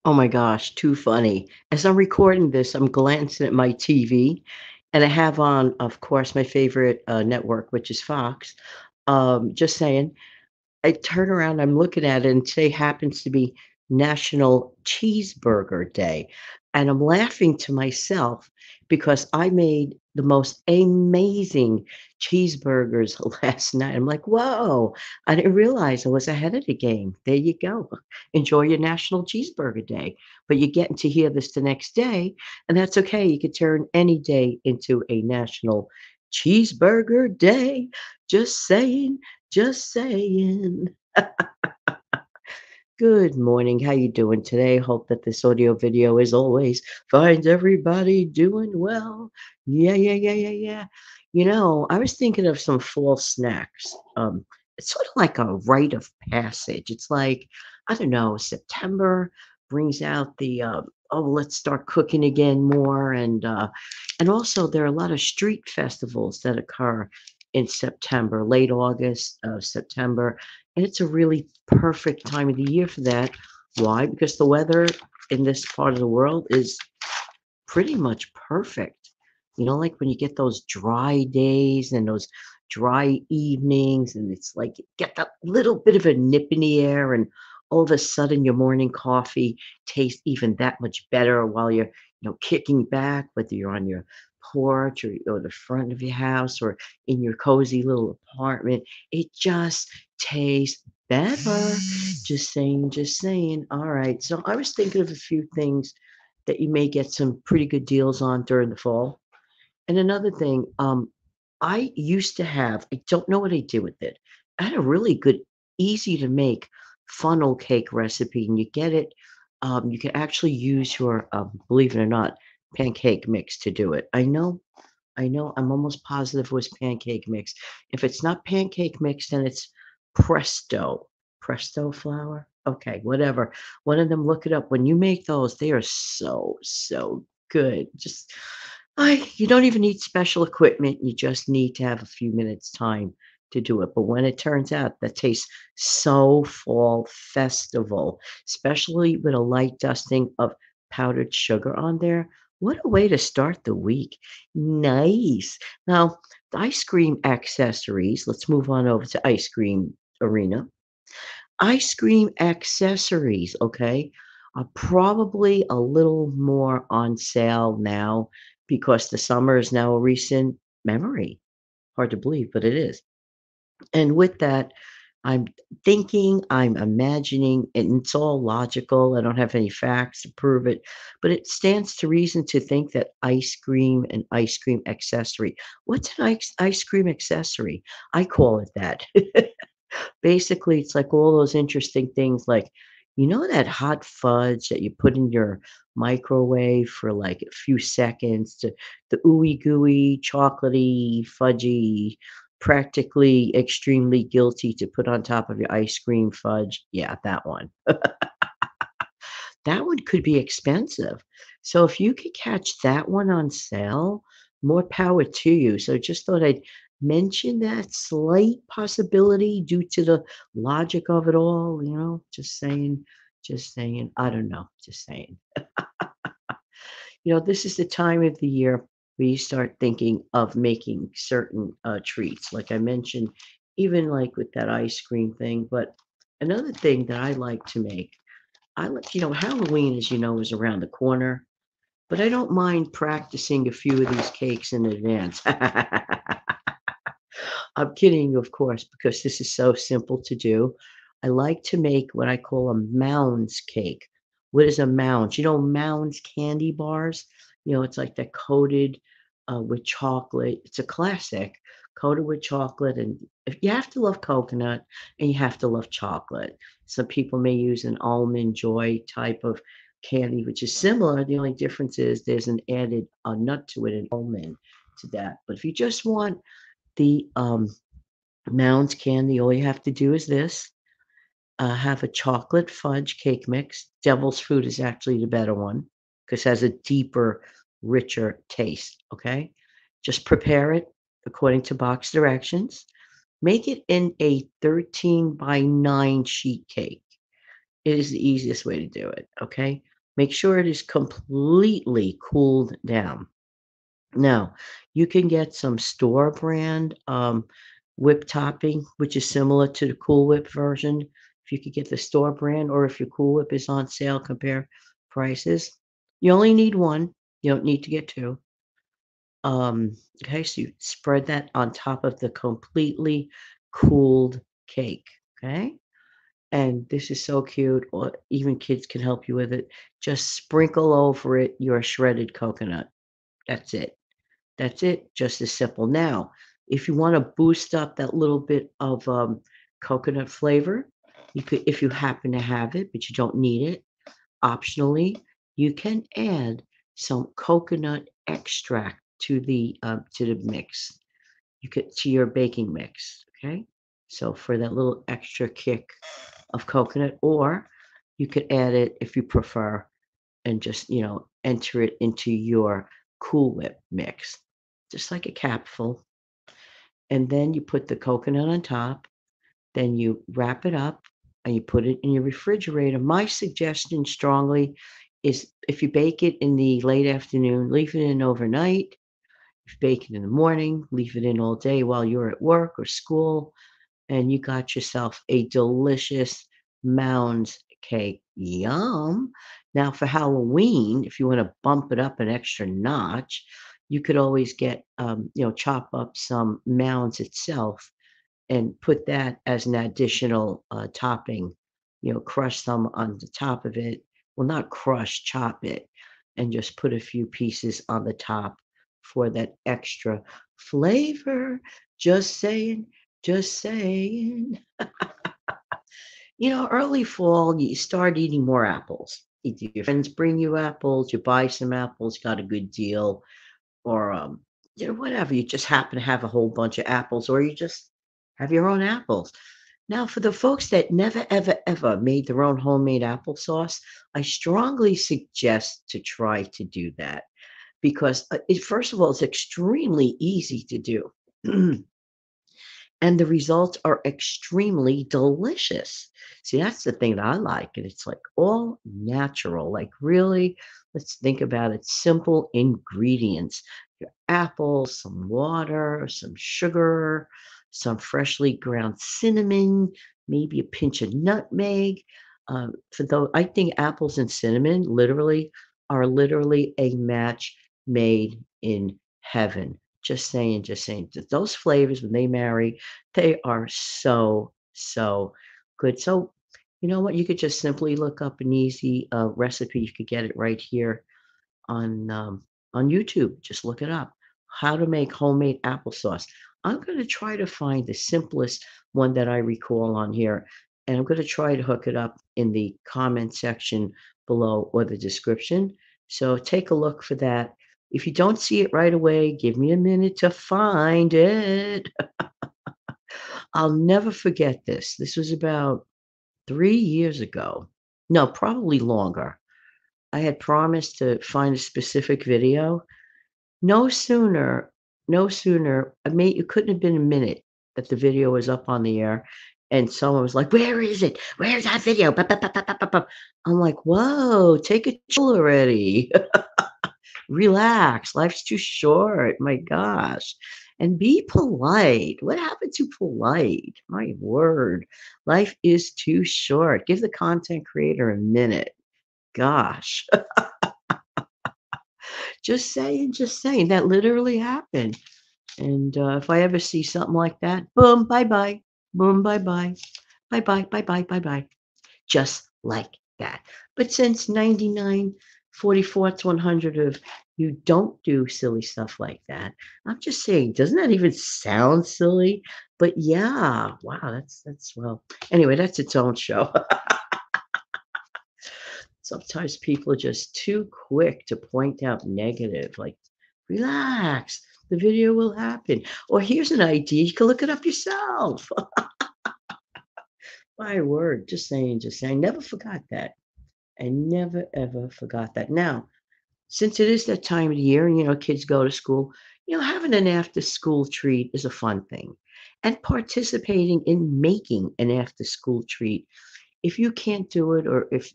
Oh my gosh, too funny. As I'm recording this, I'm glancing at my TV, and I have on, of course, my favorite, network, which is Fox. Just saying, I turn around, I'm looking at it, and today happens to be National Cheeseburger Day. And I'm laughing to myself because I made the most amazing cheeseburgers last night. I'm like, whoa, I didn't realize I was ahead of the game. There you go. Enjoy your National Cheeseburger Day. But you're getting to hear this the next day, and that's okay. You could turn any day into a National Cheeseburger Day. Just saying. Just saying. Good morning. How you doing today? Hope that this audio video as always finds everybody doing well. Yeah, yeah, yeah, yeah, yeah. I was thinking of some fall snacks. It's sort of like a rite of passage. It's like, I don't know, September brings out the oh, let's start cooking again more and also there are a lot of street festivals that occur in September, late August, September. And it's a really perfect time of the year for that. Why? Because the weather in this part of the world is pretty much perfect. Like when you get those dry days and those dry evenings, and it's like you get that little bit of a nip in the air, and all of a sudden your morning coffee tastes even that much better while you're, kicking back, whether you're on your porch or the front of your house or in your cozy little apartment. It just tastes better. Just saying, just saying. All right. So I was thinking of a few things that you may get some pretty good deals on during the fall. And another thing, I used to have, I don't know what I did with it. I had a really good, easy to make funnel cake recipe, and you get it. You can actually use your, believe it or not, pancake mix to do it. I know, I'm almost positive it was pancake mix. If it's not pancake mix, then it's Presto. Presto flour? Okay, whatever. One of them, look it up. When you make those, they are so, so good. Just you don't even need special equipment. You just need to have a few minutes time to do it. But when it turns out that tastes so fall festival, especially with a light dusting of powdered sugar on there. What a way to start the week. Nice. Now, the ice cream accessories, let's move on over to ice cream arena. Ice cream accessories, okay, are probably a little more on sale now because the summer is now a recent memory. Hard to believe, but it is. And with that, I'm thinking, I'm imagining, and it's all logical. I don't have any facts to prove it, but it stands to reason to think that ice cream and ice cream accessory. What's an ice cream accessory? I call it that. Basically, it's like all those interesting things like, that hot fudge that you put in your microwave for like a few seconds to the ooey gooey, chocolatey, fudgy, practically extremely guilty to put on top of your ice cream fudge. Yeah, that one. That one could be expensive. So if you could catch that one on sale, more power to you. So just thought I'd mention that slight possibility due to the logic of it all, just saying, just saying. I don't know, just saying. This is the time of the year where you start thinking of making certain treats. Like I mentioned, even like with that ice cream thing. But another thing that I like to make, Halloween, as you know, is around the corner, but I don't mind practicing a few of these cakes in advance. I'm kidding you, of course, because this is so simple to do. I like to make what I call a Mounds cake. What is a Mounds? Mounds candy bars? It's like they're coated with chocolate. It's a classic, coated with chocolate. And if you have to love coconut and you have to love chocolate. Some people may use an almond joy type of candy, which is similar. The only difference is there's an added nut to it, an almond to that. But if you just want the Mounds candy, all you have to do is this, have a chocolate fudge cake mix. Devil's food is actually the better one because it has a deeper, richer taste, okay? Just prepare it according to box directions. Make it in a 13 by 9 sheet cake. It is the easiest way to do it, okay? Make sure it is completely cooled down. Now, you can get some store brand whip topping, which is similar to the Cool Whip version. If you could get the store brand, or if your Cool Whip is on sale, compare prices. You only need one. You don't need to get two. Okay, so you spread that on top of the completely cooled cake. Okay, and this is so cute. Or even kids can help you with it. Just sprinkle over it your shredded coconut. That's it. That's it, just as simple. Now, if you wanna boost up that little bit of, coconut flavor, you could, if you happen to have it, but you don't need it, optionally, you can add some coconut extract to the mix. You could, to your baking mix, okay? So for that little extra kick of coconut, or you could add it if you prefer and just, enter it into your Cool Whip mix, just like a capful. And then you put the coconut on top, then you wrap it up and you put it in your refrigerator. My suggestion strongly is, if you bake it in the late afternoon, leave it in overnight. If you bake it in the morning, leave it in all day while you're at work or school, and you got yourself a delicious Mounds cake. Yum. Now, for Halloween, if you want to bump it up an extra notch, you could always get, chop up some Mounds itself and put that as an additional topping. Crush some on the top of it. Well, not crush, chop it, and just put a few pieces on the top for that extra flavor. Just saying, just saying. Early fall, you start eating more apples. Either your friends bring you apples, you buy some apples, got a good deal, or whatever. You just happen to have a whole bunch of apples, or you just have your own apples. Now, for the folks that never, ever, ever made their own homemade applesauce, I strongly suggest to try to do that, because first of all, it's extremely easy to do. And the results are extremely delicious. See, that's the thing that I like, and it's like all natural. Like, really, let's think about it. Simple ingredients: your apples, some water, some sugar, some freshly ground cinnamon, maybe a pinch of nutmeg. For though I think apples and cinnamon literally a match made in heaven. Just saying, just saying. Those flavors, when they marry, they are so, so good. So, you know what? You could just simply look up an easy recipe. You could get it right here on um, on YouTube. Just look it up. How to make homemade applesauce. I'm going to try to find the simplest one that I recall on here, and I'm going to try to hook it up in the comment section below, or the description. So take a look for that. If you don't see it right away, give me a minute to find it. I'll never forget this. This was about 3 years ago. No, probably longer. I had promised to find a specific video. No sooner, no sooner, I mean, it couldn't have been a minute that the video was up on the air, and someone was like, "Where is it? Where's that video?" Ba, ba, ba, ba, ba, ba, ba. I'm like, "Whoa, take a chill already. Relax. Life's too short. My gosh." And be polite. What happened to polite? My word. Life is too short. Give the content creator a minute. Gosh. Just saying, just saying. That literally happened. And if I ever see something like that, boom, bye bye. Boom, bye bye. Bye bye, bye bye, bye bye. Just like that. But since 99, 44th, 100 of you don't do silly stuff like that, I'm just saying, doesn't that even sound silly? But yeah, wow, that's well. Anyway, that's its own show. Sometimes people are just too quick to point out negative, like, relax, the video will happen. Or here's an idea, you can look it up yourself. My word, just saying, just saying. Never forgot that. I never ever forgot that. Now, since it is that time of the year and kids go to school, having an after school treat is a fun thing. And participating in making an after school treat, if you can't do it, or if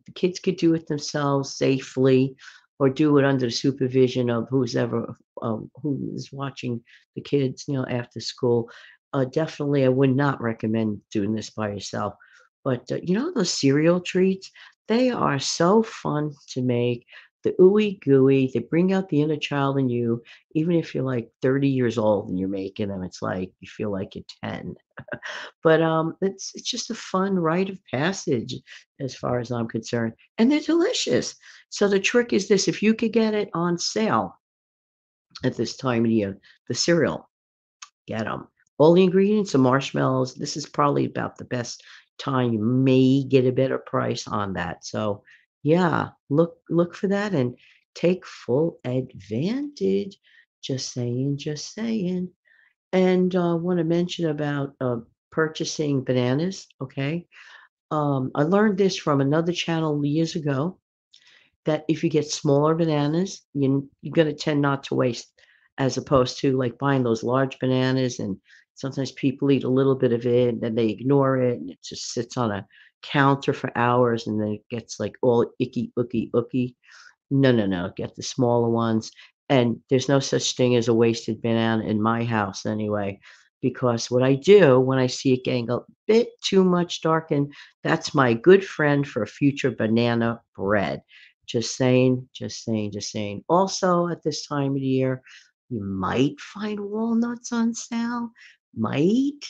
the kids could do it themselves safely or do it under the supervision of who's ever who is watching the kids, after school. Definitely, I would not recommend doing this by yourself. But those cereal treats, they are so fun to make. The ooey gooey, they bring out the inner child in you. Even if you're like 30 years old and you're making them, it's like you feel like you're 10. But, it's just a fun rite of passage as far as I'm concerned, and they're delicious. So the trick is this, if you could get it on sale at this time of year, the cereal, get them. All the ingredients are marshmallows. This is probably about the best time you may get a better price on that. So, yeah, look for that and take full advantage. Just saying, just saying. And, wanna mention about, purchasing bananas, okay? I learned this from another channel years ago, that if you get smaller bananas, you're gonna tend not to waste, as opposed to, like, buying those large bananas, and sometimes people eat a little bit of it, and then they ignore it, and it just sits on a counter for hours, and then it gets, like, all icky, ooky, ooky. No, no, no, get the smaller ones, and there's no such thing as a wasted banana in my house anyway, because what I do when I see it getting a bit too much darkened, that's my good friend for future banana bread. Just saying, just saying, just saying. Also, at this time of the year, you might find walnuts on sale, might.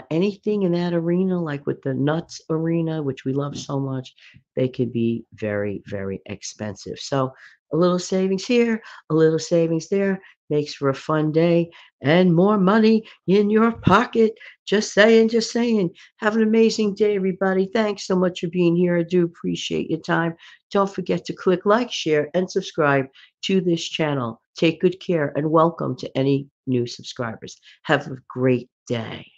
Anything in that arena, like with the nuts arena, which we love so much, they could be very, very expensive. So a little savings here, a little savings there makes for a fun day and more money in your pocket. Just saying, just saying. Have an amazing day, everybody. Thanks so much for being here. I do appreciate your time. Don't forget to click like, share, and subscribe to this channel. Take good care and welcome to any new subscribers. Have a great day.